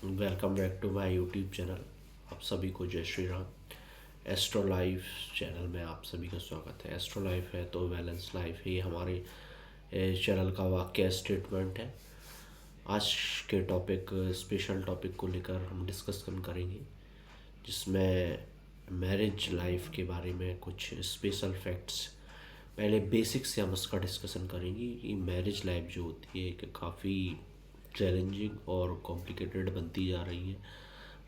Welcome back to my YouTube channel. आप सभी को जय Shri Ram. Astro life channel में आप सभी का स्वागत है। एस्ट्रो लाइफ है तो बैलेंस लाइफ है, ये हमारे चैनल का वाक्य स्टेटमेंट है। आज के स्पेशल टॉपिक को लेकर हम डिस्कशन करेंगे, जिसमें मैरिज लाइफ के बारे में कुछ स्पेशल फैक्ट्स। पहले बेसिक से हम उसका डिस्कशन करेंगे कि मैरिज लाइफ जो होती है कि काफ़ी चैलेंजिंग और कॉम्प्लिकेटेड बनती जा रही है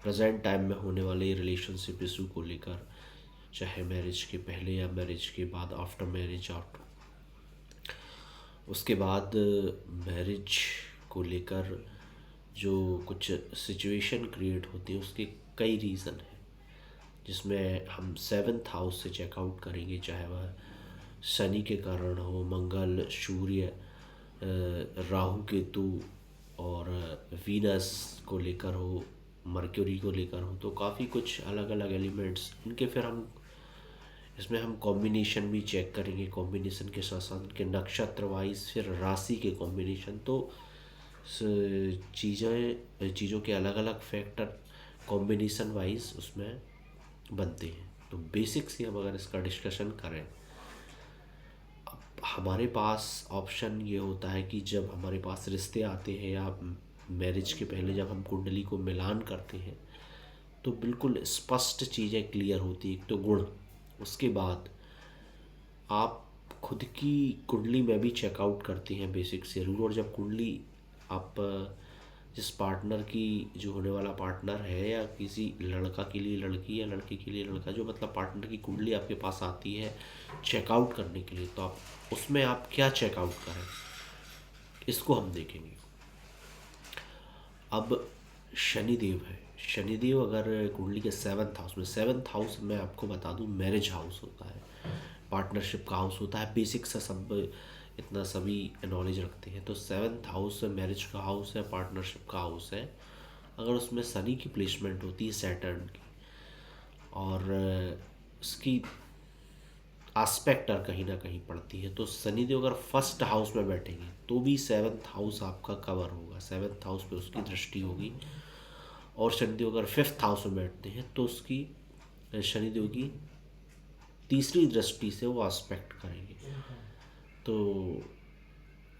प्रेजेंट टाइम में होने वाले रिलेशनशिप इशू को लेकर, चाहे मैरिज के पहले या मैरिज के बाद, आफ्टर मैरिज, आफ्टर उसके बाद मैरिज को लेकर जो कुछ सिचुएशन क्रिएट होती है उसके कई रीज़न हैं, जिसमें हम सेवन्थ हाउस से चेकआउट करेंगे। चाहे वह शनि के कारण हो, मंगल, सूर्य, राहु केतु और वीनस को लेकर हो, मर्क्यूरी को लेकर हो, तो काफ़ी कुछ अलग अलग एलिमेंट्स इनके फिर हम इसमें हम कॉम्बिनेशन भी चेक करेंगे। कॉम्बिनेशन के साथ साथ इनके नक्षत्र वाइज फिर राशि के कॉम्बिनेशन, तो चीज़ों के अलग अलग फैक्टर कॉम्बिनेशन वाइज उसमें बनते हैं। तो बेसिक से हम अगर इसका डिस्कशन करें, हमारे पास ऑप्शन ये होता है कि जब हमारे पास रिश्ते आते हैं या मैरिज के पहले जब हम कुंडली को मिलान करते हैं तो बिल्कुल स्पष्ट चीज़ें क्लियर होती है। एक तो गुण, उसके बाद आप खुद की कुंडली में भी चेकआउट करते हैं बेसिक से रूल। और जब कुंडली आप जिस पार्टनर की, जो होने वाला पार्टनर है, या किसी लड़का के लिए लड़की या लड़के के लिए लड़का, जो मतलब पार्टनर की कुंडली आपके पास आती है चेकआउट करने के लिए, तो आप उसमें आप क्या चेकआउट करें इसको हम देखेंगे। अब शनिदेव है। शनिदेव अगर कुंडली के सेवन्थ हाउस में आपको बता दूं मैरिज हाउस होता है, पार्टनरशिप का हाउस होता है। बेसिक सा सब इतना सभी नॉलेज रखते हैं। तो सेवन्थ हाउस मैरिज का हाउस है, पार्टनरशिप का हाउस है। अगर उसमें शनि की प्लेसमेंट होती है, सैटर्न की, और उसकी आस्पेक्टर कहीं ना कहीं पड़ती है, तो शनिदेव अगर फर्स्ट हाउस में बैठेंगे तो भी सेवन्थ हाउस आपका कवर होगा, सेवन्थ हाउस पे उसकी दृष्टि होगी। और शनिदेव अगर फिफ्थ हाउस में बैठते हैं तो उसकी शनिदेव की तीसरी दृष्टि से वो आस्पेक्ट करेंगे। तो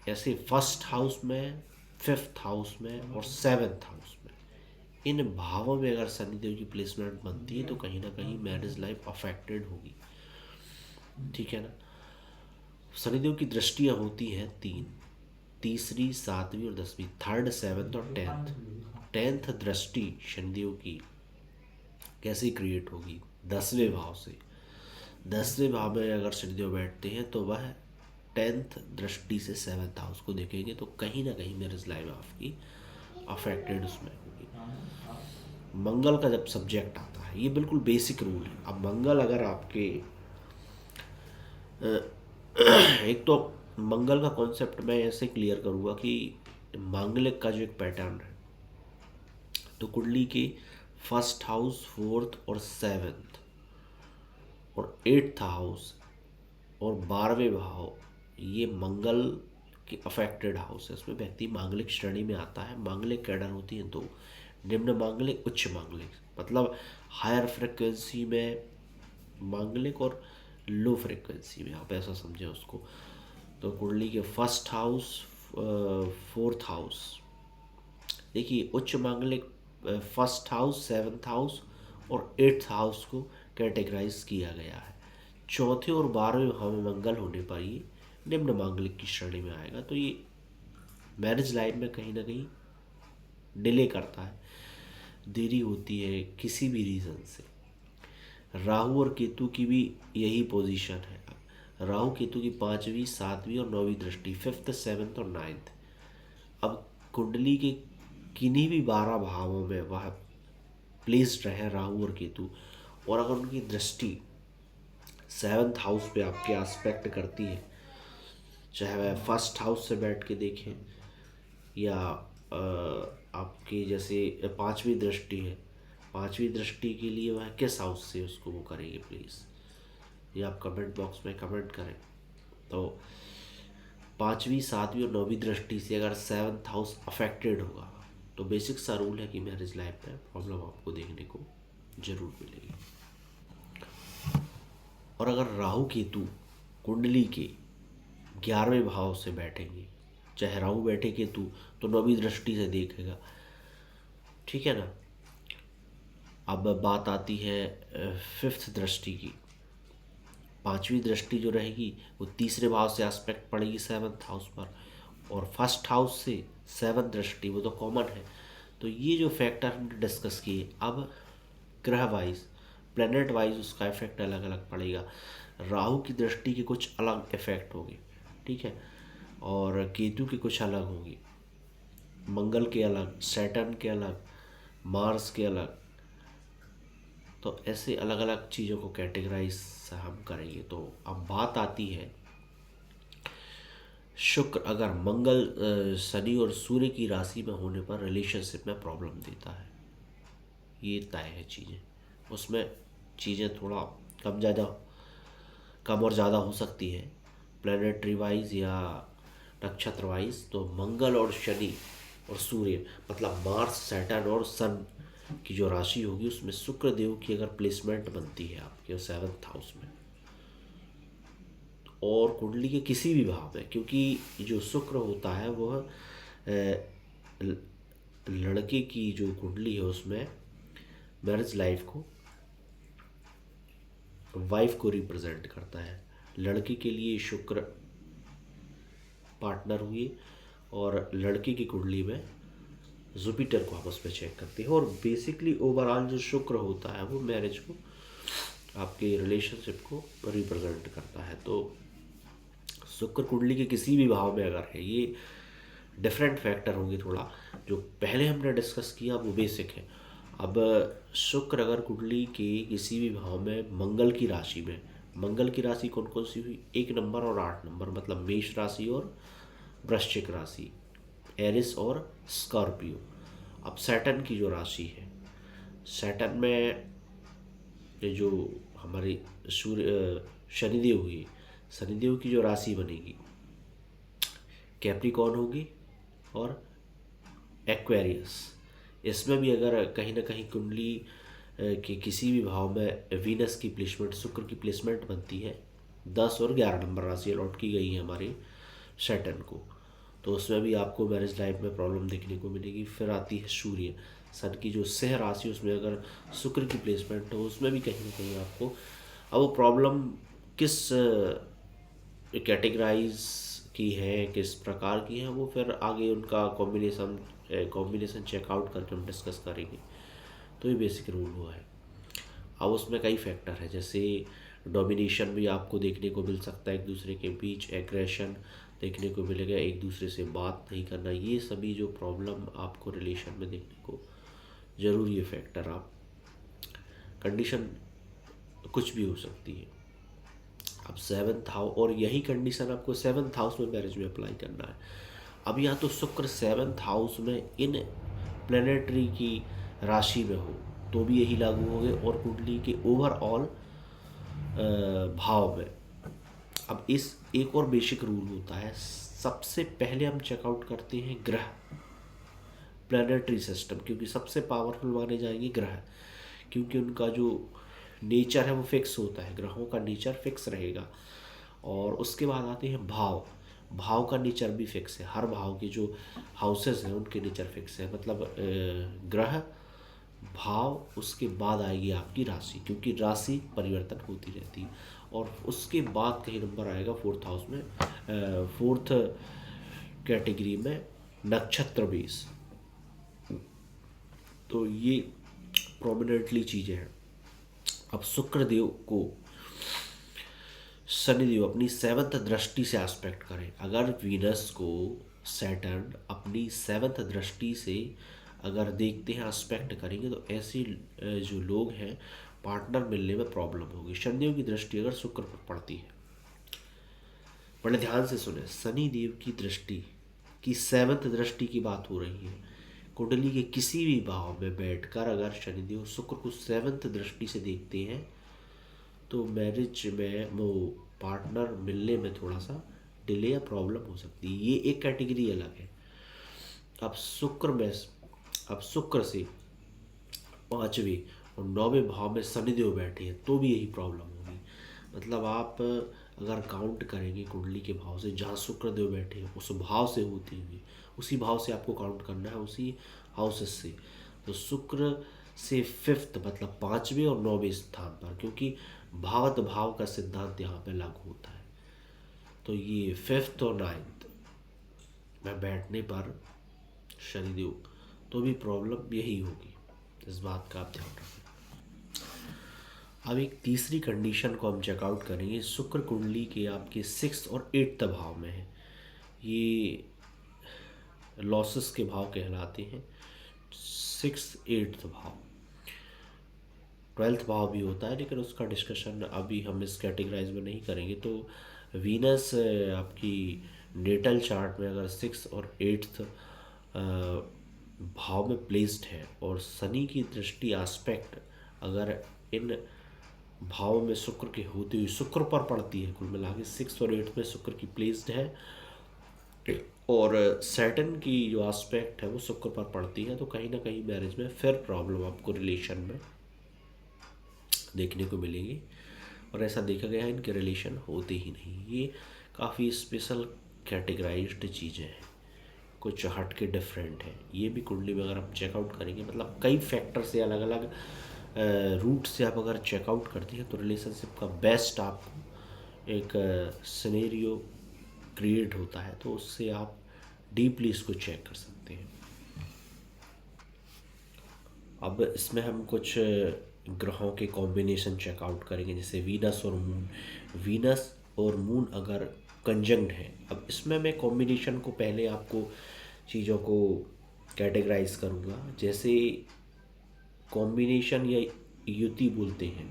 ऐसे फर्स्ट हाउस में, फिफ्थ हाउस में और सेवन्थ हाउस में, इन भावों में अगर शनिदेव की प्लेसमेंट बनती है तो कहीं ना कहीं मैरिज लाइफ अफेक्टेड होगी। ठीक है ना। शनिदेव की दृष्टियाँ होती हैं तीन, तीसरी, सातवीं और 10वीं, थर्ड, सेवन्थ और टेंथ। टेंथ दृष्टि शनिदेव की कैसे क्रिएट होगी? 10वें भाव से। 10वें भाव में अगर शनिदेव बैठते हैं तो वह टेंथ दृष्टि से सेवन्थ हाउस को देखेंगे, तो कहीं ना कहीं मैरिज लाइफ आपकी अफेक्टेड उसमें होगी। मंगल का जब सब्जेक्ट आता है, ये बिल्कुल बेसिक रूल है। अब मंगल अगर आपके एक तो मंगल का कॉन्सेप्ट मैं ऐसे क्लियर करूँगा कि मांगलिक का जो एक पैटर्न है, तो कुंडली के फर्स्ट हाउस, फोर्थ और सेवेंथ और एट्थ हाउस और 12वें भाव, ये मंगल के अफेक्टेड हाउस है। इसमें व्यक्ति मांगलिक श्रेणी में आता है। मांगलिक कैडर होती है दो, निम्न मांगलिक, उच्च मांगलिक, मतलब हायर फ्रिक्वेंसी में मांगलिक और लो फ्रिक्वेंसी में, आप ऐसा समझें उसको। तो कुंडली के फर्स्ट हाउस, फोर्थ हाउस, देखिए उच्च मांगलिक फर्स्ट हाउस, सेवन्थ हाउस और एट्थ हाउस को कैटेगराइज किया गया है। चौथे और 12वें भाव में मंगल होने पर ये निम्न मांगलिक की श्रेणी में आएगा। तो ये मैरिज लाइफ में कहीं ना कहीं डिले करता है, देरी होती है किसी भी रीज़न से। राहु और केतु की भी यही पोजीशन है। राहु केतु की 5वीं, 7वीं और 9वीं दृष्टि, फिफ्थ, सेवन्थ और नाइन्थ। अब कुंडली के किन्हीं भी 12 भावों में वह प्लेस्ड रहे राहु और केतु, और अगर उनकी दृष्टि सेवन्थ हाउस पे आपके एस्पेक्ट करती है, चाहे वह फर्स्ट हाउस से बैठ के देखें या आपके जैसे 5वीं दृष्टि है, 5वीं दृष्टि के लिए वह किस हाउस से उसको वो करेंगे, प्लीज़ ये आप कमेंट बॉक्स में कमेंट करें। तो 5वीं, 7वीं और 9वीं दृष्टि से अगर सेवन्थ हाउस अफेक्टेड होगा तो बेसिक सा रूल है कि मैरिज लाइफ में प्रॉब्लम आपको देखने को जरूर मिलेगी। और अगर राहु केतु कुंडली के 11वें भाव से बैठेंगे, चाहे राहु बैठे केतु तो 9वीं दृष्टि से देखेगा, ठीक है ना। अब बात आती है 5th दृष्टि की। 5वीं दृष्टि जो रहेगी वो तीसरे भाव से एस्पेक्ट पड़ेगी 7th हाउस पर, और फर्स्ट हाउस से 7th दृष्टि, वो तो कॉमन है। तो ये जो फैक्टर हमने डिस्कस किए, अब ग्रह वाइज प्लैनेट वाइज उसका इफेक्ट अलग अलग पड़ेगा। राहु की दृष्टि के कुछ अलग इफेक्ट होंगे, ठीक है, और केतु के कुछ अलग होंगे, मंगल के अलग, सैटर्न के अलग, मार्स के अलग। तो ऐसे अलग अलग चीज़ों को कैटेगराइज हम करेंगे। तो अब बात आती है शुक्र अगर मंगल शनि और सूर्य की राशि में होने पर रिलेशनशिप में प्रॉब्लम देता है, ये तय है चीज़ें। उसमें चीज़ें थोड़ा कम और ज़्यादा हो सकती है प्लैनेटरी वाइज या नक्षत्र वाइज। तो मंगल और शनि और सूर्य मतलब मार्स, सैटर्न और सन की जो राशि होगी उसमें शुक्र देव की अगर प्लेसमेंट बनती है आपके 7th हाउस में और कुंडली के किसी भी भाव में, क्योंकि जो शुक्र होता है वह लड़के की जो कुंडली है उसमें मैरिज लाइफ को, वाइफ को रिप्रेजेंट करता है। लड़के के लिए शुक्र पार्टनर हुए और लड़के की कुंडली में जुपिटर को आपस में चेक करते हैं, और बेसिकली ओवरऑल जो शुक्र होता है वो मैरिज को, आपके रिलेशनशिप को रिप्रेजेंट करता है। तो शुक्र कुंडली के किसी भी भाव में अगर है, ये डिफरेंट फैक्टर होंगे थोड़ा, जो पहले हमने डिस्कस किया वो बेसिक है। अब शुक्र अगर कुंडली के किसी भी भाव में मंगल की राशि में, मंगल की राशि कौन कौन सी हुई, 1 नंबर और 8 नंबर, मतलब मेष राशि और वृश्चिक राशि, एरिस और स्कॉर्पियो। अब सैटर्न की जो राशि है, सैटर्न में ये जो हमारी शनिदेव हुई, शनिदेव की जो राशि बनेगी कैप्रिकॉर्न होगी और एक्वेरियस। इसमें भी अगर कहीं ना कहीं कुंडली के किसी भी भाव में वीनस की प्लेसमेंट, शुक्र की प्लेसमेंट बनती है, 10 और 11 नंबर राशि अलॉट की गई है हमारी सैटर्न को, तो उसमें भी आपको मैरिज लाइफ में प्रॉब्लम देखने को मिलेगी। फिर आती है सूर्य, सन की जो सह राशि, उसमें अगर शुक्र की प्लेसमेंट हो उसमें भी कहीं ना कहीं आपको, अब वो प्रॉब्लम किस कैटेगराइज की है, किस प्रकार की है, वो फिर आगे उनका कॉम्बिनेशन चेकआउट करके हम डिस्कस करेंगे। तो ये बेसिक रूल हुआ है। अब उसमें कई फैक्टर है, जैसे डोमिनेशन भी आपको देखने को मिल सकता है एक दूसरे के बीच, एग्रेशन देखने को मिलेगा, एक दूसरे से बात नहीं करना, ये सभी जो प्रॉब्लम आपको रिलेशन में देखने को जरूर, ये फैक्टर आप कंडीशन कुछ भी हो सकती है। अब 7th हाउस, और यही कंडीशन आपको 7th हाउस में मैरिज में अप्लाई करना है। अब या तो शुक्र 7th हाउस में इन प्लैनेटरी की राशि में हो तो भी यही लागू होंगे, और कुंडली के ओवरऑल भाव में। अब इस एक और बेसिक रूल होता है, सबसे पहले हम चेकआउट करते हैं ग्रह, प्लैनेटरी सिस्टम, क्योंकि सबसे पावरफुल माने जाएंगे ग्रह, क्योंकि उनका जो नेचर है वो फिक्स होता है, ग्रहों का नेचर फिक्स रहेगा। और उसके बाद आते हैं भाव, भाव का नेचर भी फिक्स है, हर भाव के जो हाउसेस हैं उनके नेचर फिक्स है, मतलब ग्रह, भाव, उसके बाद आएगी आपकी राशि, क्योंकि राशि परिवर्तन होती रहती है, और उसके बाद कहीं नंबर आएगा 4th हाउस में, 4th कैटेगरी में नक्षत्र बेस। तो ये प्रोमिनेंटली चीज़ें हैं। अब शुक्रदेव को शनिदेव अपनी 7th दृष्टि से एस्पेक्ट करें, अगर वीनस को सैटर्न अपनी 7th दृष्टि से अगर देखते हैं, एस्पेक्ट करेंगे, तो ऐसे जो लोग हैं पार्टनर मिलने में प्रॉब्लम होगी। शनिदेव की दृष्टि अगर शुक्र पर पड़ती है, बड़े ध्यान से सुने, शनिदेव की दृष्टि की 7th दृष्टि की बात हो रही है। कुंडली के किसी भी भाव में बैठकर अगर शनिदेव शुक्र को 7th दृष्टि से देखते हैं तो मैरिज में वो पार्टनर मिलने में थोड़ा सा डिले या प्रॉब्लम हो सकती है। ये एक कैटेगरी अलग है। अब शुक्र में अब शुक्र से पाँचवें और नौवें भाव में शनिदेव बैठे हैं तो भी यही प्रॉब्लम होगी। मतलब आप अगर काउंट करेंगे कुंडली के भाव से, जहाँ शुक्र देव बैठे हैं उस भाव से होती हुई, उसी भाव से आपको काउंट करना है, उसी हाउसेस से। तो शुक्र से फिफ्थ मतलब पाँचवें और नौवें स्थान पर, क्योंकि भावत भाव का सिद्धांत यहाँ पे लागू होता है। तो ये फिफ्थ और नाइन्थ में बैठने पर शनिदेव, तो भी प्रॉब्लम यही होगी। इस बात का आप ध्यान रखें। अब एक तीसरी कंडीशन को हम चेकआउट करेंगे। शुक्र कुंडली के आपके सिक्स और एट्थ भाव में है, ये लॉसेस के भाव कहलाते हैं। सिक्स एट्थ भाव, ट्वेल्थ भाव भी होता है, लेकिन उसका डिस्कशन अभी हम इस कैटेगराइज में नहीं करेंगे। तो वीनस आपकी नेटल चार्ट में अगर सिक्स और एट्थ भाव में प्लेस्ड है और शनि की दृष्टि एस्पेक्ट अगर इन भाव में शुक्र के होते हुए शुक्र पर पड़ती है, कुल मिला के सिक्स और एट्थ में शुक्र की प्लेस्ड है, और सैटर्न की जो एस्पेक्ट है वो शुक्र पर पड़ती है, तो कहीं ना कहीं मैरिज में फिर प्रॉब्लम आपको रिलेशन में देखने को मिलेगी। और ऐसा देखा गया है इनके रिलेशन होते ही नहीं। ये काफ़ी स्पेशल कैटेगराइज्ड चीज़ें हैं, कुछ हट के डिफरेंट है। ये भी कुंडली में अगर आप चेकआउट करेंगे, मतलब कई फैक्टर से अलग अलग रूट से आप अगर चेकआउट करती हैं तो रिलेशनशिप का बेस्ट आपको एक सिनेरियो क्रिएट होता है, तो उससे आप डीपली इसको चेक कर सकते हैं। अब इसमें हम कुछ ग्रहों के कॉम्बिनेशन चेकआउट करेंगे, जैसे वीनस और मून। वीनस और मून अगर कंजंक्ट है, अब इसमें मैं कॉम्बिनेशन को पहले आपको चीज़ों को कैटेगराइज करूँगा। जैसे कॉम्बिनेशन या युति बोलते हैं,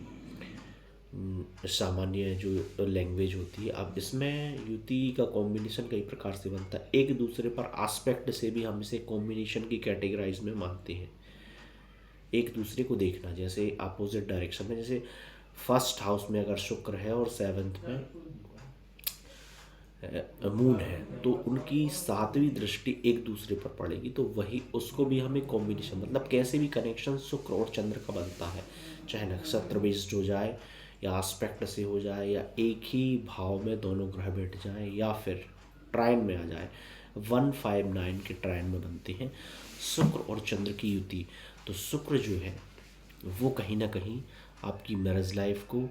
सामान्य जो लैंग्वेज होती है। अब इसमें युति का कॉम्बिनेशन कई प्रकार से बनता है, एक दूसरे पर एस्पेक्ट से भी हम इसे कॉम्बिनेशन की कैटेगराइज में मानते हैं। एक दूसरे को देखना, जैसे अपोजिट डायरेक्शन में, जैसे फर्स्ट हाउस में अगर शुक्र है और सेवन्थ में मून है, तो उनकी सातवीं दृष्टि एक दूसरे पर पड़ेगी, तो वही उसको भी हमें कॉम्बिनेशन, मतलब कैसे भी कनेक्शन शुक्र और चंद्र का बनता है, चाहे नक्षत्र बेस्ड हो जाए या एस्पेक्ट से हो जाए, या एक ही भाव में दोनों ग्रह बैठ जाए, या फिर ट्रायन में आ जाए। 159 के ट्रायन में बनते हैं शुक्र और चंद्र की युति। तो शुक्र जो है वो कहीं ना कहीं आपकी मैरिज लाइफ को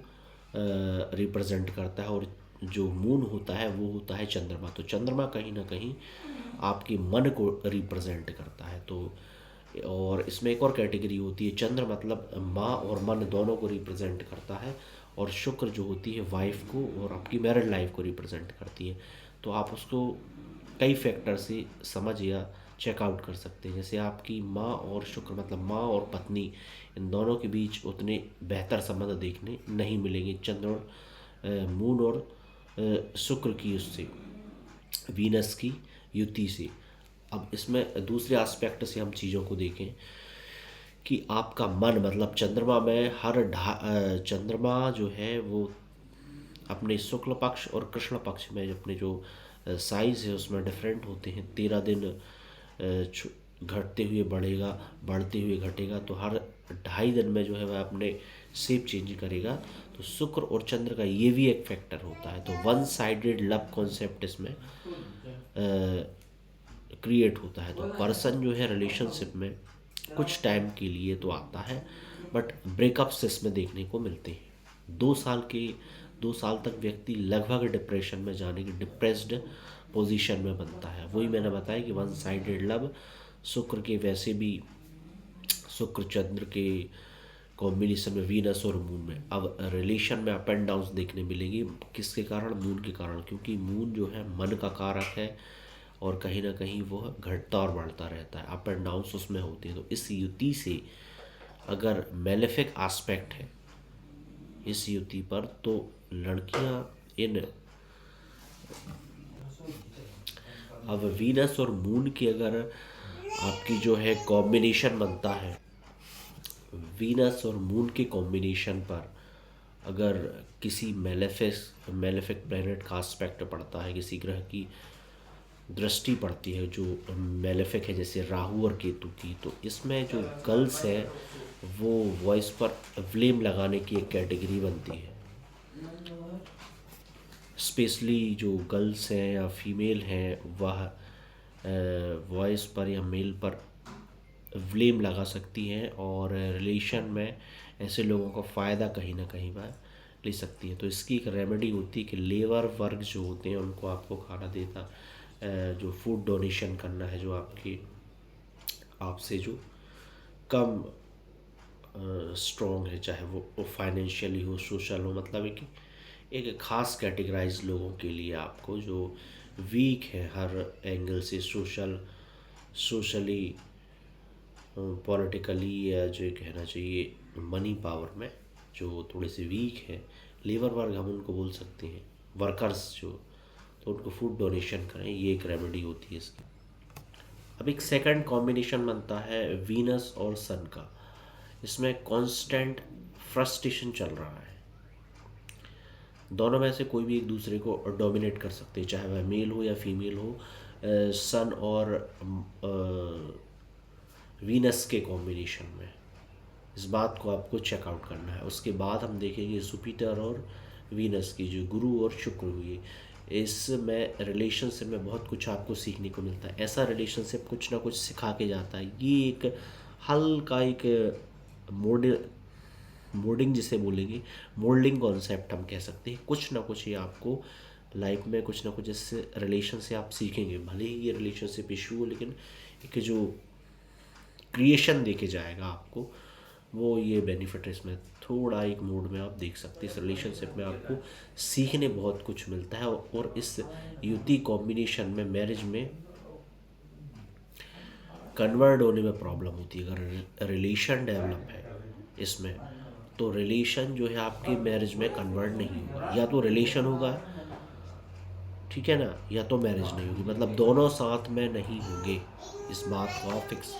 रिप्रेजेंट करता है, और जो मून होता है वो होता है चंद्रमा। तो चंद्रमा कहीं ना कहीं आपके मन को रिप्रेजेंट करता है। तो और इसमें एक और कैटेगरी होती है, चंद्र मतलब माँ और मन दोनों को रिप्रेजेंट करता है, और शुक्र जो होती है वाइफ को और आपकी मैरिड लाइफ को रिप्रेजेंट करती है। तो आप उसको कई फैक्टर से समझ या चेकआउट कर सकते हैं। जैसे आपकी माँ और शुक्र मतलब माँ और पत्नी, इन दोनों के बीच उतने बेहतर संबंध देखने नहीं मिलेंगे चंद्र और मून और शुक्र की उससे, वीनस की युति से। अब इसमें दूसरे एस्पेक्ट से हम चीज़ों को देखें कि आपका मन मतलब चंद्रमा में चंद्रमा जो है वो अपने शुक्ल पक्ष और कृष्ण पक्ष में अपने जो साइज़ है उसमें डिफरेंट होते हैं। 13 दिन घटते हुए बढ़ेगा, बढ़ते हुए घटेगा, तो हर 2.5 दिन में जो है वह अपने शेप चेंज करेगा। तो शुक्र और चंद्र का ये भी एक फैक्टर होता है। तो वन साइडेड लव कॉन्सेप्ट इसमें क्रिएट होता है। तो पर्सन जो है रिलेशनशिप में कुछ टाइम के लिए तो आता है, बट ब्रेकअप्स इसमें देखने को मिलते हैं। 2 साल तक व्यक्ति लगभग डिप्रेशन में जाने की डिप्रेस्ड पोजीशन में बनता है। वही मैंने बताया कि वन साइडेड लव, शुक्र के वैसे भी शुक्र चंद्र के कॉम्बिनेशन में वीनस और मून में अब रिलेशन में अप एंड डाउन्स देखने मिलेंगे। किसके कारण? मून के कारण, क्योंकि मून जो है मन का कारक है और कहीं ना कहीं वो घटता और बढ़ता रहता है, अप एंड डाउन्स उसमें होते हैं। तो इस युति से अगर मेलेफिक एस्पेक्ट है इस युति पर, तो लड़कियां इन अब वीनस और मून की अगर आपकी जो है कॉम्बिनेशन बनता है, वीनस और मून के कॉम्बिनेशन पर अगर किसी मेलेफिक प्लैनेट का एस्पेक्ट पड़ता है, किसी ग्रह की दृष्टि पड़ती है जो मेलेफिक है, जैसे राहु और केतु की, तो इसमें जो गर्ल्स है वो वॉइस पर ब्लेम लगाने की एक कैटेगरी बनती है। स्पेशली जो गर्ल्स हैं या फीमेल हैं वह वॉइस पर या मेल पर ब्लेम लगा सकती हैं और रिलेशन में ऐसे लोगों का फ़ायदा कहीं ना कहीं वह ले सकती है। तो इसकी एक रेमेडी होती है कि लेबर वर्ग जो होते हैं उनको आपको खाना देना, जो फूड डोनेशन करना है, जो आपके आपसे जो कम स्ट्रॉन्ग है, चाहे वो फाइनेंशियली हो, सोशल हो, मतलब एक ख़ास कैटेगराइज लोगों के लिए आपको जो वीक है हर एंगल से, सोशली, पॉलिटिकली, या जो कहना चाहिए मनी पावर में जो थोड़े से वीक है, लेबर वर्ग हम उनको बोल सकते हैं, वर्कर्स जो, तो उनको फूड डोनेशन करें, ये एक रेमेडी होती है इसकी। अब एक सेकंड कॉम्बिनेशन बनता है वीनस और सन का। इसमें कांस्टेंट फ्रस्ट्रेशन चल रहा है, दोनों में से कोई भी एक दूसरे को डोमिनेट कर सकते हैं, चाहे वह मेल हो या फीमेल हो। सन और वीनस के कॉम्बिनेशन में इस बात को आपको चेकआउट करना है। उसके बाद हम देखेंगे जुपिटर और वीनस की, जो गुरु और शुक्र हुई, इसमें रिलेशनशिप में बहुत कुछ आपको सीखने को मिलता है। ऐसा रिलेशनशिप कुछ ना कुछ सिखा के जाता है। ये एक हल्का एक मोड मोडिंग जिसे बोलेंगे, मोल्डिंग कॉन्सेप्ट हम कह सकते हैं। कुछ ना कुछ ये आपको लाइफ में कुछ ना कुछ इस रिलेशन से आप सीखेंगे, भले ही ये रिलेशनशिप इशू हो, लेकिन एक जो क्रिएशन देके जाएगा आपको, वो ये बेनिफिट है। इसमें थोड़ा एक मोड में आप देख सकते हैं, इस रिलेशनशिप में आपको सीखने बहुत कुछ मिलता है। और इस युति कॉम्बिनेशन में मैरिज में कन्वर्ट होने में प्रॉब्लम होती है। अगर रिलेशन डेवलप है इसमें, तो रिलेशन जो है आपकी मैरिज में कन्वर्ट नहीं होगा, या तो रिलेशन होगा, ठीक है ना, या तो मैरिज नहीं होगी, मतलब दोनों साथ में नहीं होंगे। इस बात को आप फिक्स।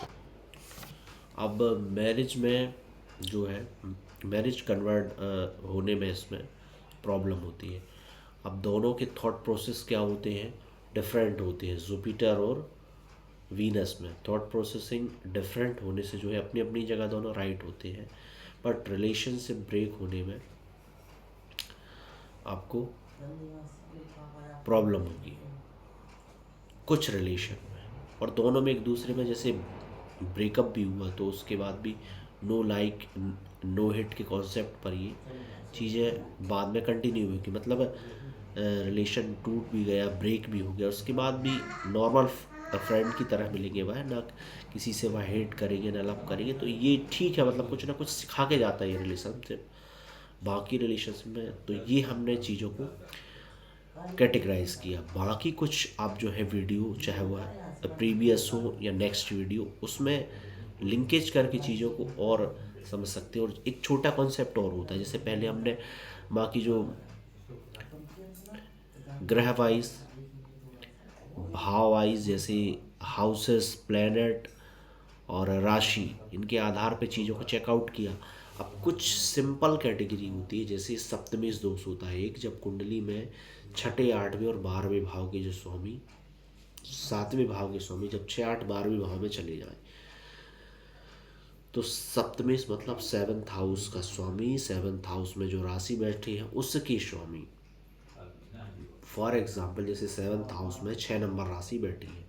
अब मैरिज में जो है, मैरिज कन्वर्ट होने में इसमें प्रॉब्लम होती है। अब दोनों के थॉट प्रोसेस क्या होते हैं, डिफरेंट होते हैं। जुपिटर और वीनस में थॉट प्रोसेसिंग डिफरेंट होने से जो है अपनी अपनी जगह दोनों राइट होते हैं, बट रिलेशनशिप ब्रेक होने में आपको प्रॉब्लम होगी कुछ रिलेशन में। और दोनों में एक दूसरे में जैसे ब्रेकअप भी हुआ तो उसके बाद भी नो लाइक नो हिट के कॉन्सेप्ट पर ये चीज़ें बाद में कंटिन्यू हुई, कि मतलब रिलेशन टूट भी गया, ब्रेक भी हो गया, उसके बाद भी नॉर्मल फ्रेंड की तरह मिलेंगे, वह ना किसी से वह हेट करेंगे ना लव करेंगे। तो ये ठीक है, मतलब कुछ ना कुछ सिखा के जाता है ये रिलेशनशिप बाकी रिलेशनशिप में। तो ये हमने चीज़ों को कैटेगराइज किया। बाकी कुछ आप जो है वीडियो, चाहे वह प्रीवियस हो या नेक्स्ट वीडियो, उसमें लिंकेज करके चीज़ों को और समझ सकते हैं। और एक छोटा कॉन्सेप्ट और होता है, जैसे पहले हमने बाकी जो ग्रह वाइज, भाव वाइज, जैसे हाउसेस, प्लैनेट और राशि, इनके आधार पे चीज़ों को चेकआउट किया। अब कुछ सिंपल कैटेगरी होती है, जैसे सप्तमेश दोष होता है एक, जब कुंडली में छठे, आठवें और 12वें भाव के जो स्वामी, सातवें भाव के स्वामी जब 6, 8, 12वें भाव में चले जाए, तो सप्तमेश मतलब सेवन्थ हाउस का स्वामी, सेवन्थ हाउस में जो राशि बैठी है उसके स्वामी। फॉर एग्जाम्पल जैसे सेवन्थ हाउस में 6 नंबर राशि बैठी है।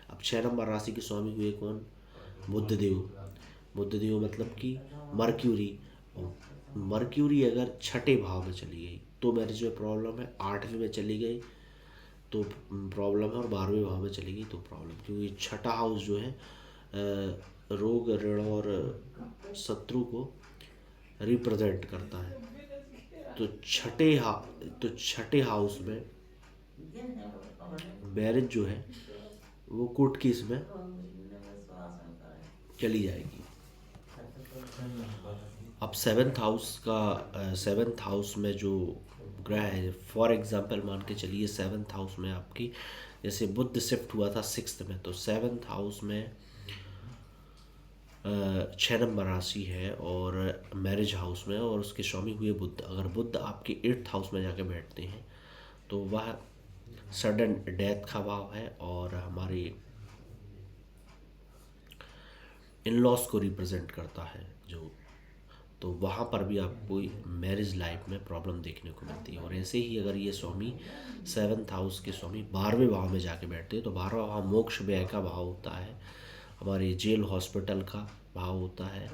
अब 6 नंबर राशि के स्वामी हुए कौन, बुधदेव। बुधदेव मतलब कि मर्क्यूरी। मर्क्यूरी अगर छठे भाव में चली गई तो मैरिज में प्रॉब्लम है, 8वें में चली गई तो प्रॉब्लम है, और 12वें भाव में चली गई तो प्रॉब्लम, क्योंकि छठा हाउस जो है रोग, ऋण और शत्रु को रिप्रेजेंट करता है। तो छठे हाउस में मैरिज जो है वो कोर्ट केस में चली जाएगी। अब सेवेंथ हाउस में जो ग्रह है, फॉर एग्जांपल मान के चलिए सेवेंथ हाउस में आपकी, जैसे बुध शिफ्ट हुआ था सिक्स्थ में, तो सेवेंथ हाउस में 6 नंबर राशि है और मैरिज हाउस में, और उसके स्वामी हुए बुध। अगर बुध आपके 8th हाउस में जाके बैठते हैं तो वह सडन डेथ का भाव है और हमारे इन लॉस को रिप्रेजेंट करता है जो, तो वहाँ पर भी आपको मैरिज लाइफ में प्रॉब्लम देखने को मिलती है। और ऐसे ही अगर ये स्वामी 7th हाउस के स्वामी 12वें भाव में जाके बैठते हैं तो 12वां भाव मोक्ष व्यय का भाव होता है, हमारे जेल हॉस्पिटल का भाव होता है,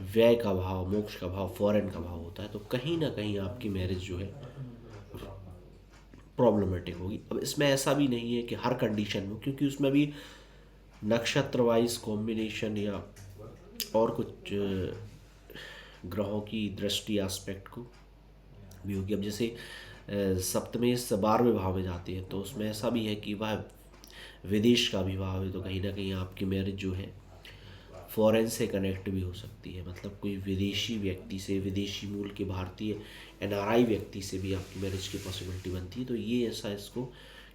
व्यय का भाव, मोक्ष का भाव, फॉरेन का भाव होता है। तो कहीं ना कहीं आपकी मैरिज जो है प्रॉब्लमेटिक होगी। अब इसमें ऐसा भी नहीं है कि हर कंडीशन में, क्योंकि उसमें भी नक्षत्र वाइज कॉम्बिनेशन या और कुछ ग्रहों की दृष्टि एस्पेक्ट को भी होगी। अब जैसे सप्तमेश से 12वें भाव में जाते हैं तो उसमें ऐसा भी है कि वह विदेश का भी भाव है, तो कहीं ना कहीं आपकी मैरिज जो है फॉरेन से कनेक्ट भी हो सकती है। मतलब कोई विदेशी व्यक्ति से, विदेशी मूल के भारतीय एनआरआई व्यक्ति से भी आपकी मैरिज की पॉसिबिलिटी बनती है। तो ये ऐसा इसको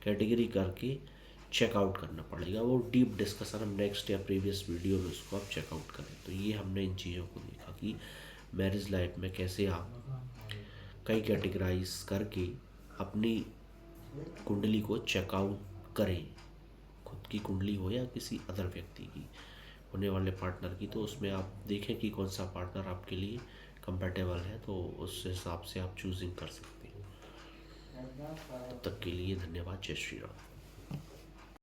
कैटेगरी करके चेकआउट करना पड़ेगा। वो डीप डिस्कशन हम नेक्स्ट या प्रीवियस वीडियो में उसको आप चेकआउट करें। तो ये हमने इन चीज़ों को देखा कि मैरिज लाइफ में कैसे आप कई कैटेगराइज करके अपनी कुंडली को चेकआउट करें, खुद की कुंडली हो या किसी अदर व्यक्ति की, होने वाले पार्टनर की। तो उसमें आप देखें कि कौन सा पार्टनर आपके लिए कंपेटेबल है, तो उस हिसाब से आप चूजिंग कर सकते हैं। तब तक के लिए धन्यवाद। जय श्री राम।